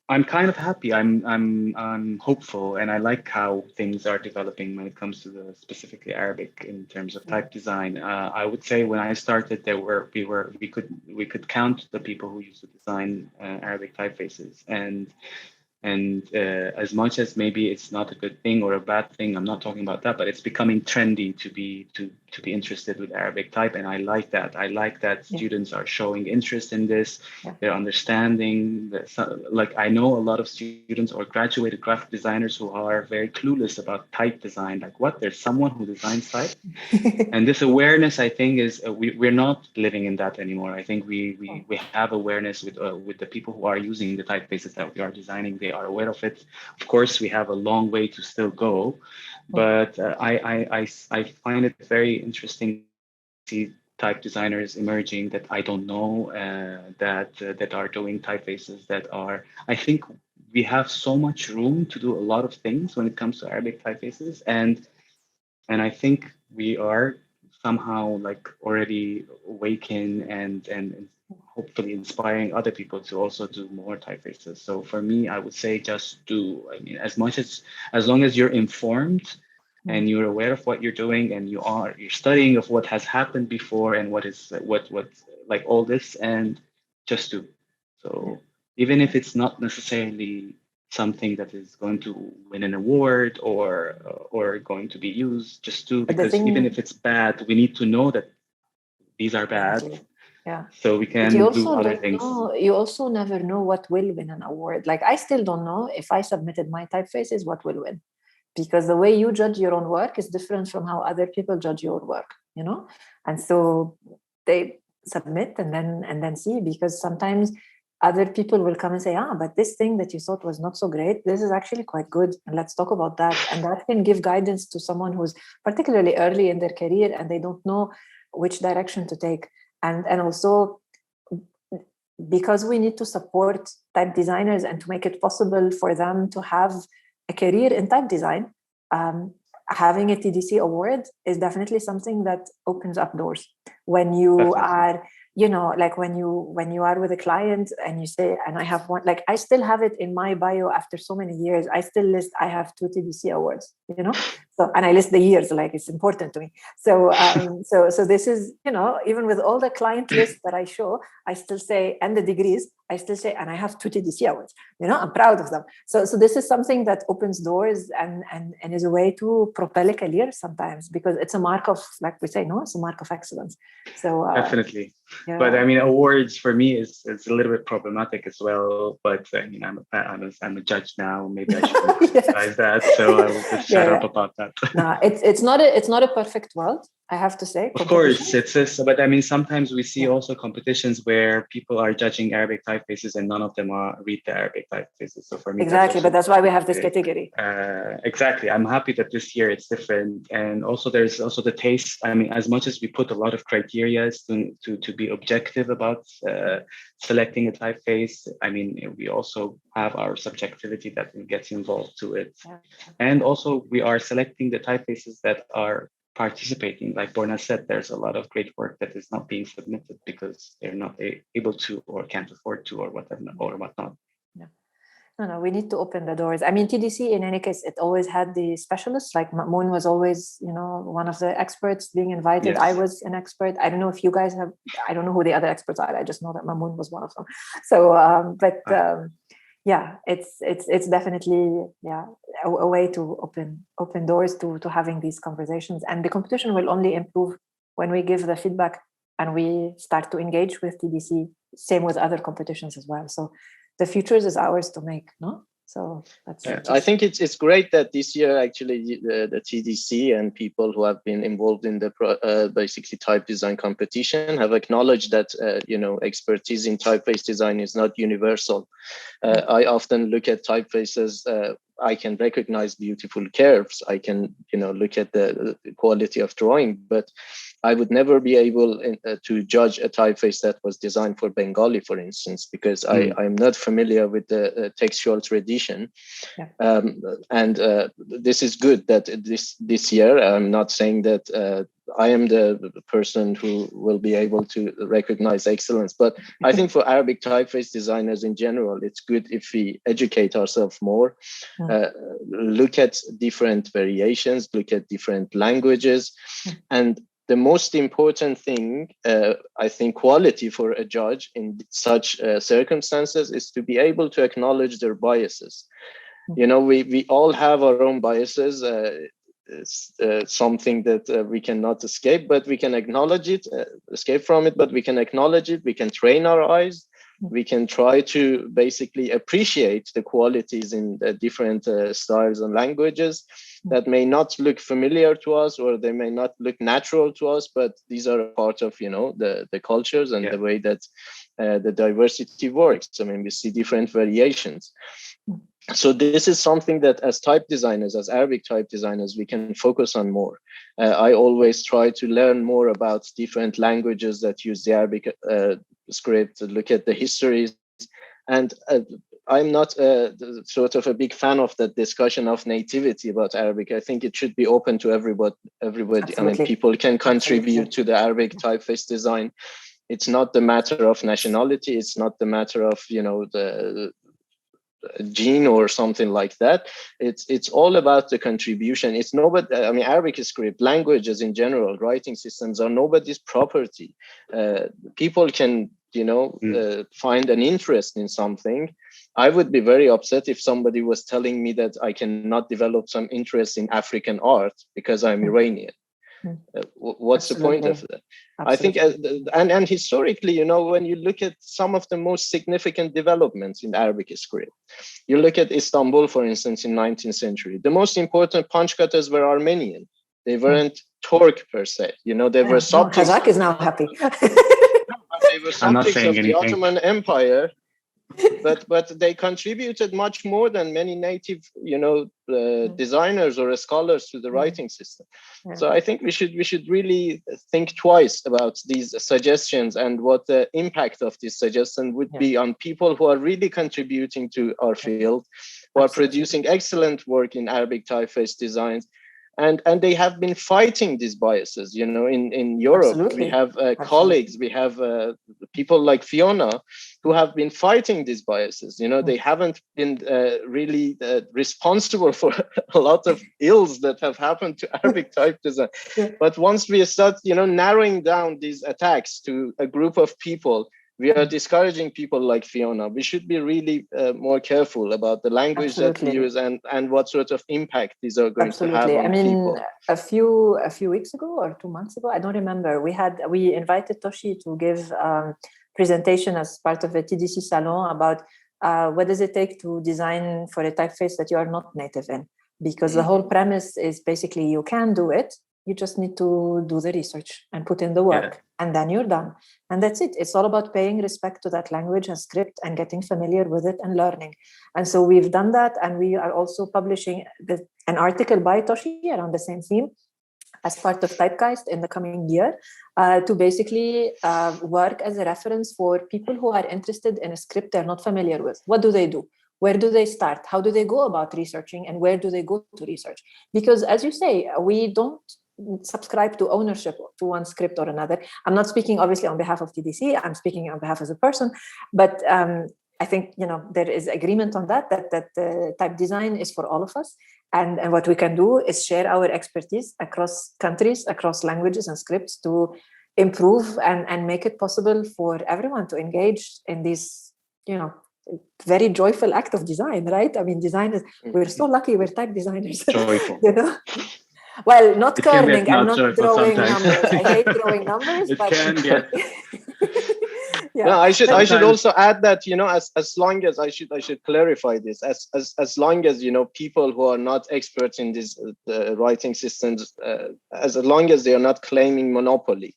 I'm kind of happy. I'm hopeful, and I like how things are developing when it comes to the specifically Arabic in terms of type design. I would say when I started, we could count the people who used to design Arabic typefaces, and as much as maybe it's not a good thing or a bad thing, I'm not talking about that, but it's becoming trendy to be interested with Arabic type, and I like that. I like that students are showing interest in this. They're understanding that, like I know a lot of students or graduated graphic designers who are very clueless about type design. Like, what? There's someone who designs type, and this awareness, I think, is we're not living in that anymore. I think we have awareness with the people who are using the typefaces that we are designing. They are aware of it. Of course, we have a long way to still go, but I find it very interesting to see type designers emerging that I don't know that are doing typefaces that are. I think we have so much room to do a lot of things when it comes to Arabic typefaces, and I think we are somehow like already awakened and hopefully inspiring other people to also do more typefaces. So for me, I would say just do. I mean, as long as you're informed and you're aware of what you're doing and you're studying of what has happened before and what like all this, and just do. So even if it's not necessarily something that is going to win an award or going to be used, just do, because even if it's bad, we need to know that these are bad. Yeah. So we can You do also other don't things. know, you also never know what will win an award. Like I still don't know if I submitted my typefaces, what will win. Because the way you judge your own work is different from how other people judge your work, you know? And so they submit and then see, because sometimes other people will come and say, but this thing that you thought was not so great, this is actually quite good. And let's talk about that. And that can give guidance to someone who's particularly early in their career and they don't know which direction to take. And also, because we need to support type designers and to make it possible for them to have a career in type design, having a TDC award is definitely something that opens up doors. When you are, like when you are with a client and you say, and I have one, like I still have it in my bio after so many years, I still list, I have 2 TDC awards, so, and I list the years, like it's important to me. So, so this is, even with all the client lists that I show, I still say, and the degrees, I still say, and I have 2 TDC awards, I'm proud of them. So this is something that opens doors and is a way to propel a career sometimes, because it's a mark of, like we say, it's a mark of excellence. So definitely. yeah. But I mean, awards for me is a little bit problematic as well. But I mean, I'm a judge now. Maybe I should emphasize that. So I will just shut up about that. No, it's not a perfect world, I have to say. Of course, but I mean, sometimes we see also competitions where people are judging Arabic typefaces and none of them read the Arabic typefaces. So for me, exactly, but that's why we have this category. Exactly. I'm happy that this year it's different. And also there's also the taste. I mean, as much as we put a lot of criteria to be objective about selecting a typeface, I mean, we also have our subjectivity that gets involved to it. Yeah. And also we are selecting the typefaces that are participating. Like Borna said, there's a lot of great work that is not being submitted because they're not able to or can't afford to or whatever or whatnot. No, we need to open the doors. I mean, TDC, in any case, it always had the specialists. Like Mamoun was always, one of the experts being invited. Yes. I was an expert. I don't know if you guys have, I don't know who the other experts are. I just know that Mamoun was one of them. So, it's definitely, a way to open doors to having these conversations. And the competition will only improve when we give the feedback and we start to engage with TDC, same with other competitions as well. So the futures is ours to make, no? So that's I think it's great that this year actually the TDC and people who have been involved in the basically type design competition have acknowledged that expertise in typeface design is not universal. I often look at typefaces. I can recognize beautiful curves. I can look at the quality of drawing, but I would never be able to judge a typeface that was designed for Bengali, for instance, because I'm not familiar with the textual tradition. Yeah. And this is good that this year, I'm not saying that I am the person who will be able to recognize excellence, but I think for Arabic typeface designers in general, it's good if we educate ourselves more, look at different variations, look at different languages, and the most important thing, I think, quality for a judge in such circumstances is to be able to acknowledge their biases. We all have our own biases. It's something that we cannot escape, but we can acknowledge it, escape from it, but we can acknowledge it. We can train our eyes. We can try to basically appreciate the qualities in the different styles and languages that may not look familiar to us, or they may not look natural to us, but these are part of, the cultures and the way that the diversity works. I mean, we see different variations. So this is something that as type designers, as Arabic type designers, we can focus on more. I always try to learn more about different languages that use the Arabic script, look at the histories. And I'm not sort of a big fan of that discussion of nativity about Arabic. I think it should be open to everybody. Absolutely. I mean, people can contribute to the Arabic typeface design. It's not the matter of nationality. It's not the matter of, the gene or something like that. It's all about the contribution. It's nobody. I mean, Arabic script, languages in general, writing systems are nobody's property. People can, find an interest in something. I would be very upset if somebody was telling me that I cannot develop some interest in African art because I'm Iranian. What's the point of that? Absolutely. I think, and historically, you know, when you look at some of the most significant developments in Arabic script, you look at Istanbul, for instance, in 19th century, the most important punch cutters were Armenian. They weren't Turk per se, you know, they were subjects. Kazakh is now happy. They were subjects of the Ottoman Empire, but they contributed much more than many native, you know, designers or scholars to the writing system. Yeah. So I think we should really think twice about these suggestions and what the impact of this suggestion would be on people who are really contributing to our field, who are producing excellent work in Arabic typeface designs. And they have been fighting these biases, you know, in Europe. We have colleagues, we have people like Fiona who have been fighting these biases. You know, they haven't been really responsible for a lot of ills that have happened to Arabic type design. But once we start, you know, narrowing down these attacks to a group of people, we are discouraging people like Fiona. We should be really more careful about the language that we use and what sort of impact these are going to have on people. A few weeks ago or 2 months ago, I don't remember, we invited Toshi to give presentation as part of a TDC salon about what does it take to design for a typeface that you are not native in, because the whole premise is basically you can do it. You just need to do the research and put in the work, and then you're done. And that's it. It's all about paying respect to that language and script and getting familiar with it and learning. And so we've done that. And we are also publishing an article by Toshi around the same theme as part of Typegeist in the coming year to basically work as a reference for people who are interested in a script they're not familiar with. What do they do? Where do they start? How do they go about researching? And where do they go to research? Because as you say, we don't subscribe to ownership to one script or another. I'm not speaking obviously on behalf of TDC, I'm speaking on behalf as a person, but I think, you know, there is agreement on that type design is for all of us. And what we can do is share our expertise across countries, across languages and scripts to improve and make it possible for everyone to engage in this, you know, very joyful act of design, right? I mean, design is, we're so lucky we're type designers. Joyful. You know? Well, not kerning, I'm not drawing sometimes. numbers. I hate drawing numbers, it but can get. No, I should also add that, you know, as long as I should clarify this, as long as, you know, people who are not experts in these writing systems, as long as they are not claiming monopoly,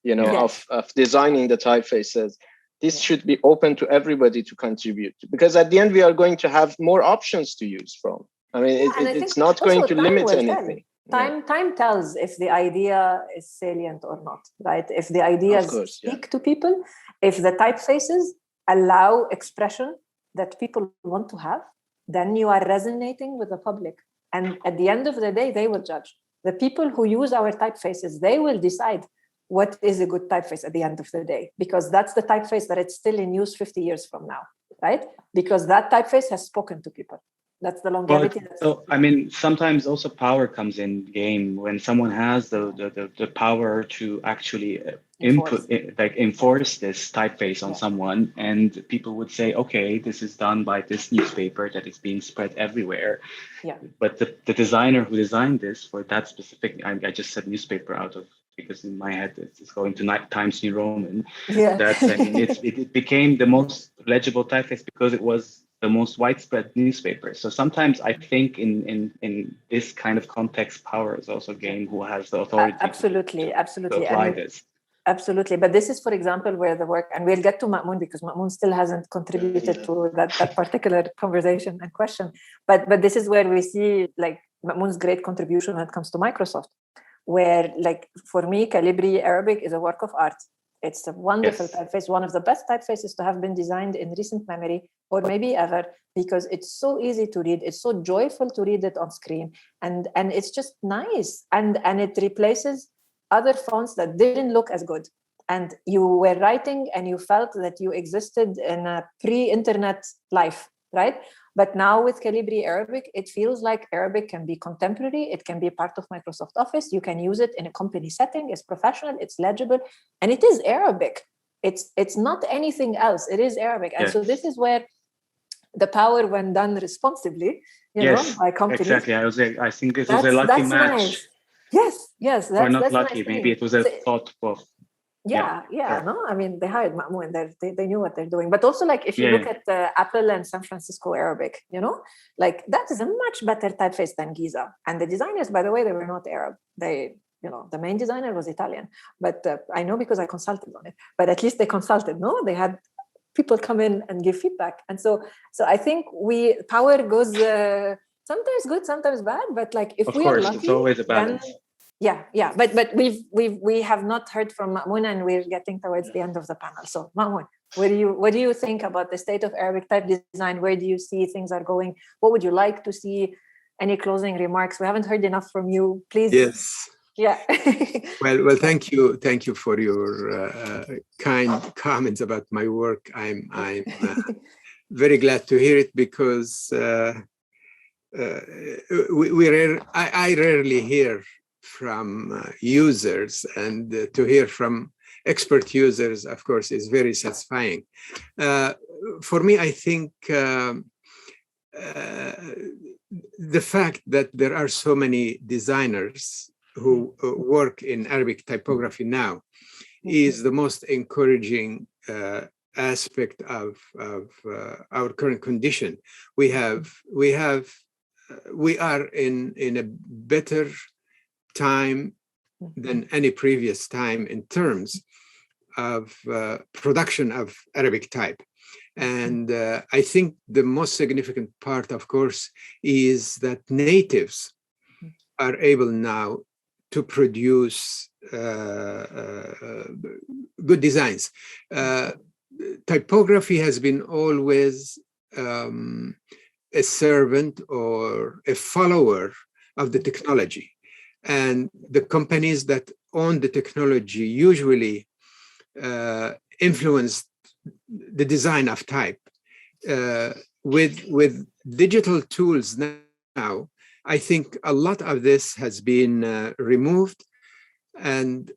you know, of designing the typefaces, this should be open to everybody to contribute, because at the end we are going to have more options to use from. I mean, it's not going to limit anything. Time tells if the idea is salient or not, right? If the ideas speak to people, if the typefaces allow expression that people want to have, then you are resonating with the public. And at the end of the day, they will judge. The people who use our typefaces, they will decide what is a good typeface at the end of the day, because that's the typeface that it's still in use 50 years from now, right? Because that typeface has spoken to people. That's the longevity. So, I mean, sometimes also power comes in game when someone has the power to actually enforce this typeface on someone, and people would say, okay, this is done by this newspaper that is being spread everywhere. Yeah. But the designer who designed this for that specific, I just said newspaper out of, because in my head it's going to Times New Roman. Yeah. That I mean, it became the most legible typeface because it was the most widespread newspaper. So sometimes I think in this kind of context, power is also gained who has the authority absolutely to apply this. Absolutely. But this is, for example, where the work, and we'll get to Ma'moon because Ma'moon still hasn't contributed to that particular conversation and question. But this is where we see like Ma'moon's great contribution when it comes to Microsoft, where like for me, Calibri Arabic is a work of art. It's a wonderful typeface, one of the best typefaces to have been designed in recent memory, or maybe ever, because it's so easy to read. It's so joyful to read it on screen. And it's just nice. And it replaces other fonts that didn't look as good. And you were writing and you felt that you existed in a pre-internet life, right? But now with Calibri Arabic, it feels like Arabic can be contemporary. It can be part of Microsoft Office. You can use it in a company setting. It's professional, it's legible, and it is Arabic. It's not anything else. It is Arabic. And so this is where the power, when done responsibly, you know, by companies. Exactly. I think this is a lucky match. Nice. Yes, Or not that's the lucky, nice thing. maybe it was a So, thought of. yeah, Sure. no, I mean, they hired Ma'mun, they knew what they're doing. But also, like, if you look at Apple and San Francisco Arabic, you know, like, that is a much better typeface than Giza. And the designers, by the way, they were not Arab. They, you know, the main designer was Italian. But I know because I consulted on it. But at least they consulted, no? They had people come in and give feedback. And so I think power goes sometimes good, sometimes bad. But like, if Of we are course, lucky, it's always a then balance. yeah. But we have not heard from Ma'mun, and we're getting towards the end of the panel. So Ma'mun, what do you think about the state of Arabic type design? Where do you see things are going? What would you like to see? Any closing remarks? We haven't heard enough from you. Please. Yes. Yeah. Well, thank you for your kind comments about my work. I'm very glad to hear it, because I rarely hear from users, and to hear from expert users, of course, is very satisfying. For me, I think the fact that there are so many designers who work in Arabic typography now is the most encouraging aspect of our current condition. We are in a better time than any previous time in terms of production of Arabic type. And I think the most significant part, of course, is that natives are able now to produce good designs. Typography has been always a servant or a follower of the technology. And the companies that own the technology usually influence the design of type. With digital tools now, I think a lot of this has been removed. And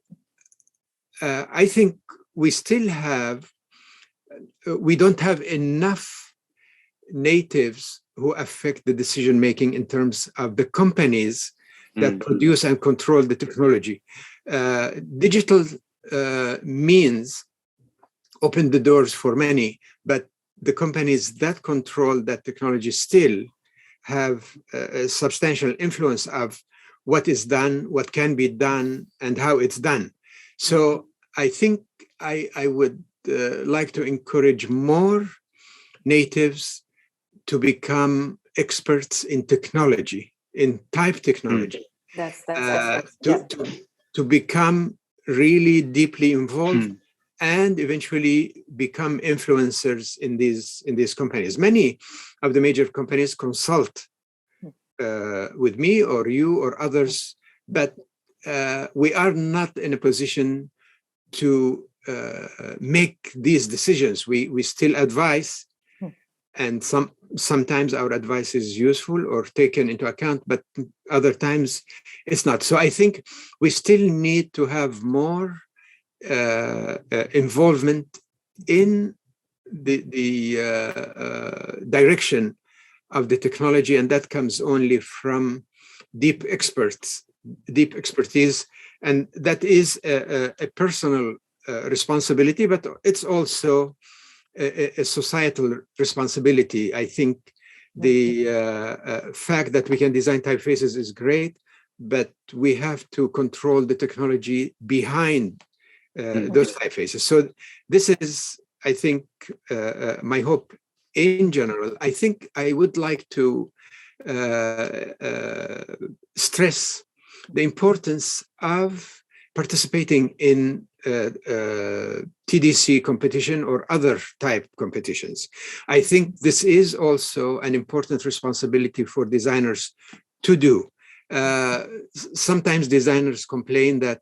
I think we don't have enough natives who affect the decision-making in terms of the companies that produce and control the technology. Digital means open the doors for many, but the companies that control that technology still have a substantial influence of what is done, what can be done, and how it's done. So I think I would like to encourage more natives to become experts in technology, in type technology, to become really deeply involved and eventually become influencers in these companies. Many of the major companies consult with me or you or others, but we are not in a position to make these decisions. We still advise, and sometimes our advice is useful or taken into account, but other times it's not. So I think we still need to have more involvement in the direction of the technology, and that comes only from deep expertise, and that is a personal responsibility, but it's also a societal responsibility. I think the fact that we can design typefaces is great, but we have to control the technology behind those typefaces. So this is, I think, my hope in general. I think I would like to stress the importance of participating in TDC competition or other type competitions. I think this is also an important responsibility for designers to do. Sometimes designers complain that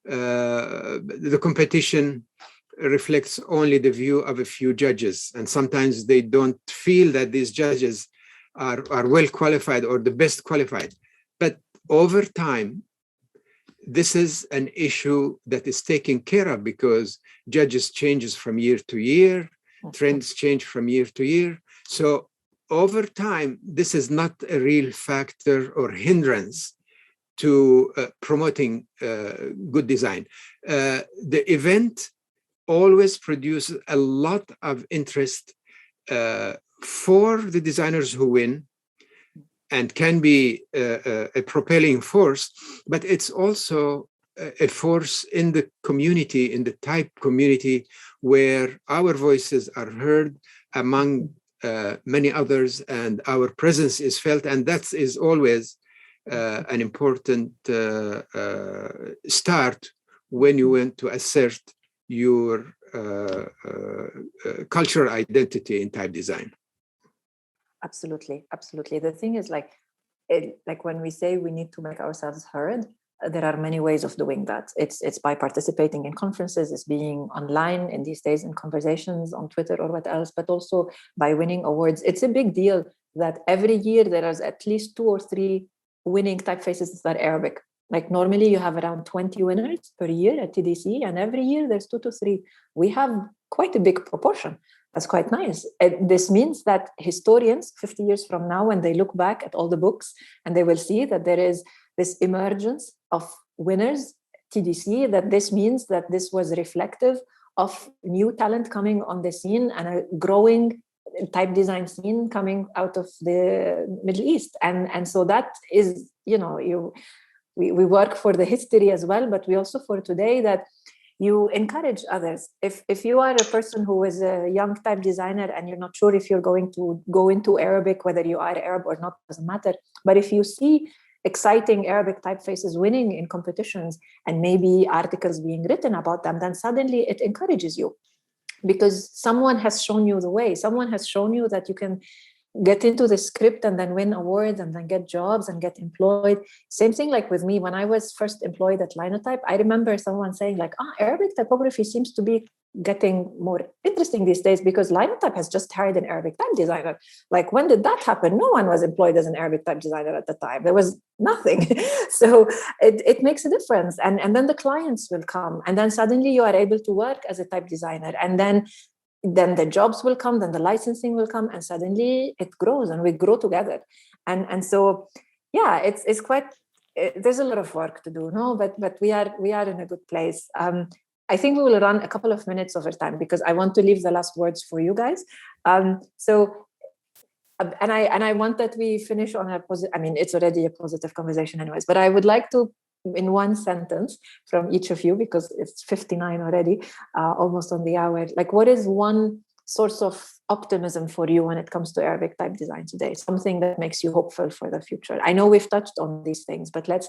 the competition reflects only the view of a few judges, and sometimes they don't feel that these judges are well qualified or the best qualified. But over time, this is an issue that is taken care of because judges changes from year to year, trends change from year to year. So over time, this is not a real factor or hindrance to promoting good design. The event always produces a lot of interest for the designers who win, and can be a propelling force, but it's also a force in the community, in the type community, where our voices are heard among many others, and our presence is felt, and that is always an important start when you want to assert your cultural identity in type design. Absolutely, absolutely. The thing is, like when we say we need to make ourselves heard, there are many ways of doing that. It's by participating in conferences, it's being online in these days in conversations on Twitter or what else, but also by winning awards. It's a big deal that every year there is at least 2 or 3 winning typefaces that are Arabic. Like normally you have around 20 winners per year at TDC, and every year there's 2 to 3. We have quite a big proportion. That's quite nice. This means that historians 50 years from now, when they look back at all the books, and they will see that there is this emergence of winners, TDC, that this means that this was reflective of new talent coming on the scene and a growing type design scene coming out of the Middle East. And so that is, we work for the history as well, but we also for today, that you encourage others. If you are a person who is a young type designer and you're not sure if you're going to go into Arabic, whether you are Arab or not, doesn't matter. But if you see exciting Arabic typefaces winning in competitions and maybe articles being written about them, then suddenly it encourages you, because someone has shown you the way. Someone has shown you that you can get into the script and then win awards and then get jobs and get employed. Same thing like with me. When I was first employed at Linotype, I remember someone saying like, Arabic typography seems to be getting more interesting these days because Linotype has just hired an Arabic type designer. Like, when did that happen? No one was employed as an Arabic type designer at the time. There was nothing. So it makes a difference. And then the clients will come, and then suddenly you are able to work as a type designer, and then the jobs will come, then the licensing will come, and suddenly it grows and we grow together. And so, yeah, it's quite, there's a lot of work to do, no? But we are in a good place. I think we will run a couple of minutes over time because I want to leave the last words for you guys. And I want that we finish on a positive, it's already a positive conversation anyways, but I would like to, in one sentence from each of you, because it's 59 already, almost on the hour, like, what is one source of optimism for you when it comes to Arabic type design today? Something that makes you hopeful for the future. I know we've touched on these things, but let's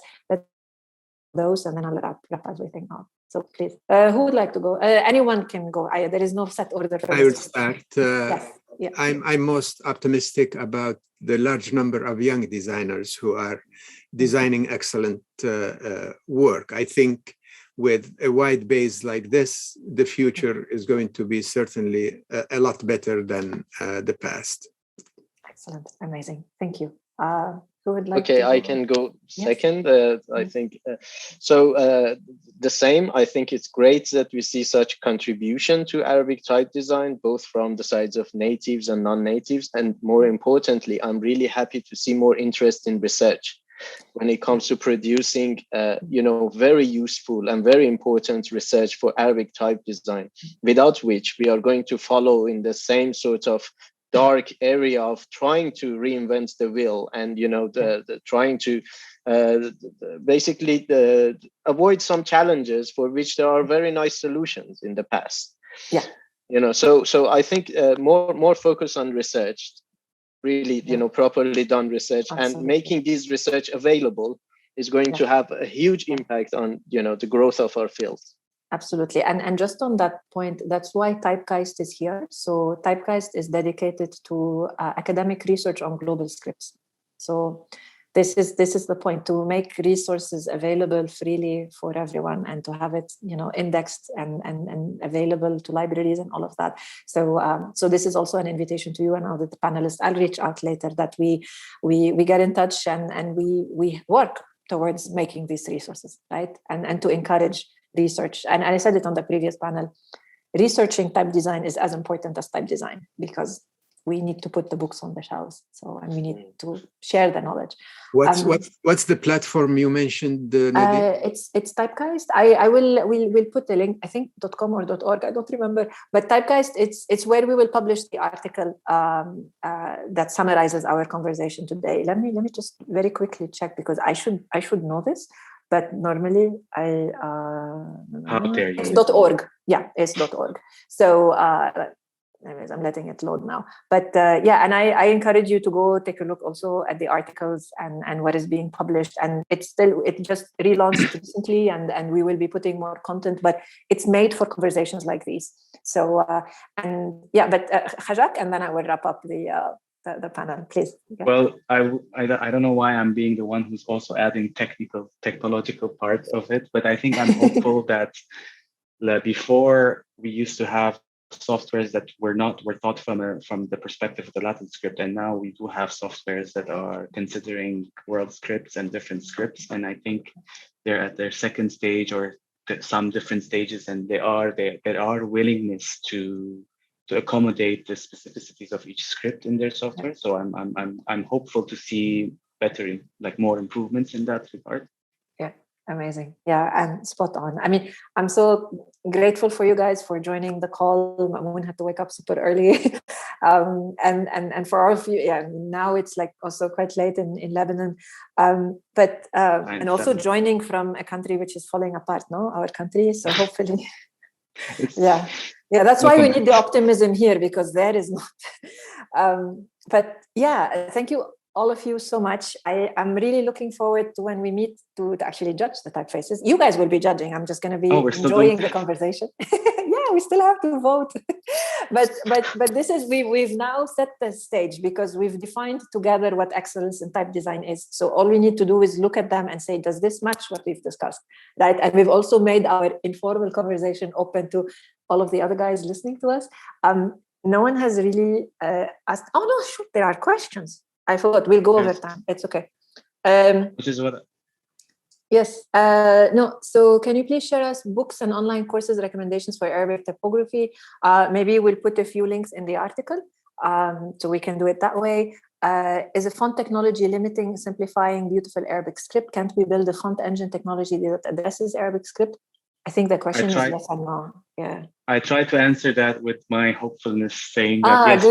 those, and then I'll wrap everything up. So please, who would like to go? Anyone can go. There is no set order for I will start. Yes. Yeah. I'm most optimistic about the large number of young designers who are designing excellent work. I think with a wide base like this, the future is going to be certainly a lot better than the past. Excellent. Amazing. Thank you. Who would like to go? I can go second. Yes. I think the same. I think it's great that we see such contribution to Arabic type design, both from the sides of natives and non-natives. And more importantly, I'm really happy to see more interest in research when it comes to producing, very useful and very important research for Arabic type design, without which we are going to follow in the same sort of dark area of trying to reinvent the wheel and, trying to basically avoid some challenges for which there are very nice solutions in the past. Yeah. So I think more focus on research, really, properly done research. Absolutely. And making this research available is going to have a huge impact on, the growth of our field. Absolutely. And just on that point, that's why Typegeist is here. So Typegeist is dedicated to academic research on global scripts. So this is the point, to make resources available freely for everyone and to have it, indexed and available to libraries and all of that. So this is also an invitation to you and all the panelists. I'll reach out later that we get in touch and we work towards making these resources, right? And to encourage research. And I said it on the previous panel, researching type design is as important as type design, because we need to put the books on the shelves. So, and we need to share the knowledge. What's the platform you mentioned, Nadine? It's Typegeist. We'll put the link, I think .com or .org, I don't remember. But Typegeist, it's where we will publish the article that summarizes our conversation today. Let me just very quickly check, because I should know this, but normally How dare you? it's .org. Yeah, it's .org. So anyways, I'm letting it load now. But yeah, and I encourage you to go take a look also at the articles and what is being published. And it just relaunched recently, and we will be putting more content, but it's made for conversations like these. So and yeah, but Khajak, and then I will wrap up the panel, please. Yeah. Well, I don't know why I'm being the one who's also adding technological part of it, but I think I'm hopeful that before we used to have softwares that were thought from the perspective of the Latin script, and now we do have softwares that are considering world scripts and different scripts, and I think they're at their second stage or some different stages, and there are willingness to accommodate the specificities of each script in their software. So I'm hopeful to see better, like more improvements in that regard. Yeah, amazing. Yeah, and spot on. I mean, I'm so grateful for you guys for joining the call. Mamoun had to wake up super early, and for all of you, yeah. Now it's like also quite late in Lebanon, but and also joining from a country which is falling apart. No, our country. So hopefully. Yeah, that's why we need the optimism here, because there is not. But yeah, thank you all of you so much. I'm really looking forward to when we meet to actually judge the typefaces. You guys will be judging. I'm just going to be enjoying the conversation. Yeah, we still have to vote. but this is, we've now set the stage, because we've defined together what excellence in type design is. So all we need to do is look at them and say, does this match what we've discussed, right? And we've also made our informal conversation open to all of the other guys listening to us. No one has really asked. Oh no, shoot, there are questions. I forgot. We'll go over time. It's okay. Which is what. Yes. No. So can you please share us books and online courses recommendations for Arabic typography? Maybe we'll put a few links in the article, so we can do it that way. Is a font technology limiting simplifying beautiful Arabic script? Can't we build a font engine technology that addresses Arabic script? I think the question is yes and no. Yeah. I try to answer that with my hopefulness, saying that yes,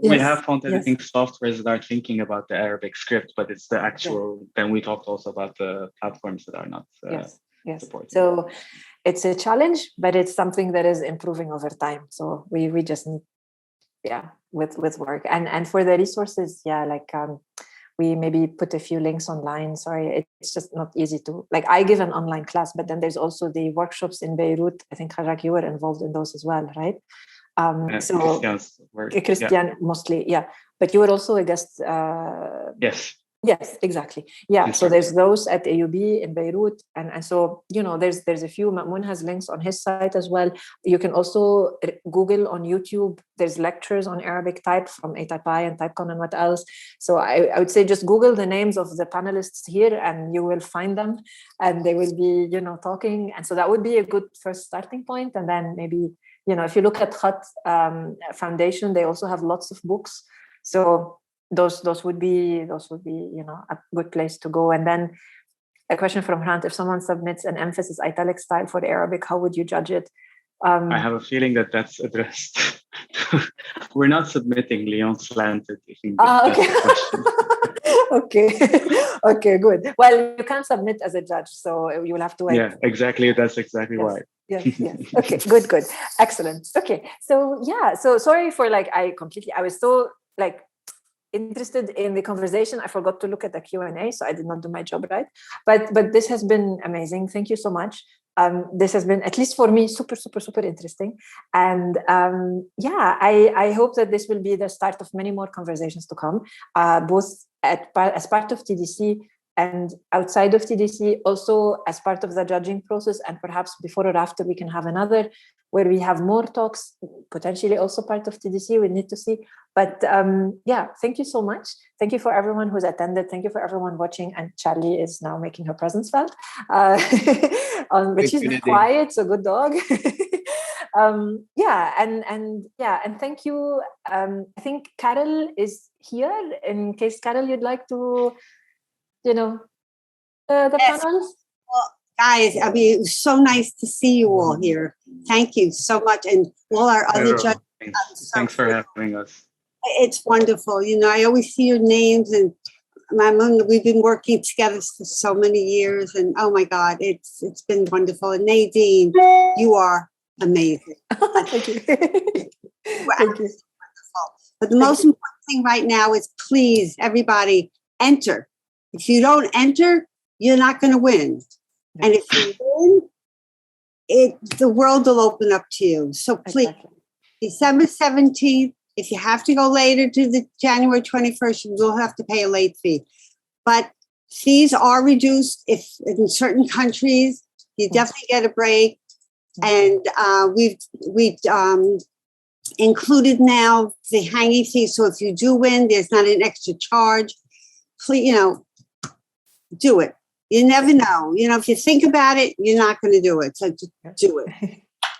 we have font editing softwares that are thinking about the Arabic script, but it's the actual. Then we talked also about the platforms that are not supported. So it's a challenge, but it's something that is improving over time. So we just need, with work and for the resources, we maybe put a few links online. Sorry, it's just not easy to, like, I give an online class, but then there's also the workshops in Beirut. I think Khajak, you were involved in those as well, right? So Christian mostly, but you were also a guest. Yes, exactly. Yeah, so there's those at AUB in Beirut. And so, there's a few. Mamoun has links on his site as well. You can also Google on YouTube. There's lectures on Arabic type from ATypI and TypeCon and what else. So I would say just Google the names of the panelists here and you will find them and they will be, talking. And so that would be a good first starting point. And then maybe, if you look at Khat Foundation, they also have lots of books. So those would be a good place to go. And then a question from Hrant: if someone submits an emphasis italic style for Arabic, how would you judge it? I have a feeling that's addressed. We're not submitting Leon slanted. I think that's the question. Okay, good. Well, you can't submit as a judge, so you will have to wait. Yeah, exactly. That's exactly why. Yes. Okay, good. Excellent. Okay, so sorry for I was so interested in the conversation. I forgot to look at the Q&A, so I did not do my job right. But this has been amazing. Thank you so much. This has been, at least for me, super, super, super interesting. And I hope that this will be the start of many more conversations to come, both as part of TDC and outside of TDC, also as part of the judging process, and perhaps before or after we can have another where we have more talks, potentially also part of TDC. We need to see. But thank you so much. Thank you for everyone who's attended. Thank you for everyone watching. And Charlie is now making her presence felt. But she's quiet, so good dog. And thank you. I think Carol is here. In case Carol, you'd like to, the Yes. panels. Well, guys, I mean, it was so nice to see you all here. Thank you so much, and all our other judges. Thanks for having us. It's wonderful. I always see your names, and we've been working together for so many years, and oh my God, it's been wonderful. And Nadine, you are amazing. Thank you. Thank you. Wonderful. But the most important thing right now is, please, everybody, enter. If you don't enter, you're not going to win. And if you win, the world will open up to you. So please, December 17th, if you have to go later to the January 21st, you will have to pay a late fee. But fees are reduced if in certain countries, you definitely get a break. And we've included now the hanging fee. So if you do win, there's not an extra charge. Please, do it. You never know. If you think about it, you're not going to do it. So just do it.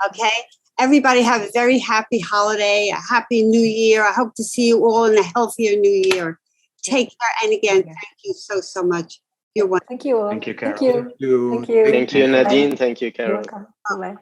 Okay? Everybody have a very happy holiday, a happy new year. I hope to see you all in a healthier new year. Take care. And again, thank you so much. You're welcome. Thank you. Thank you, Carol. Thank you. Thank you. Thank you. Thank you, Nadine. Thank you, You're Carol. welcome. Bye.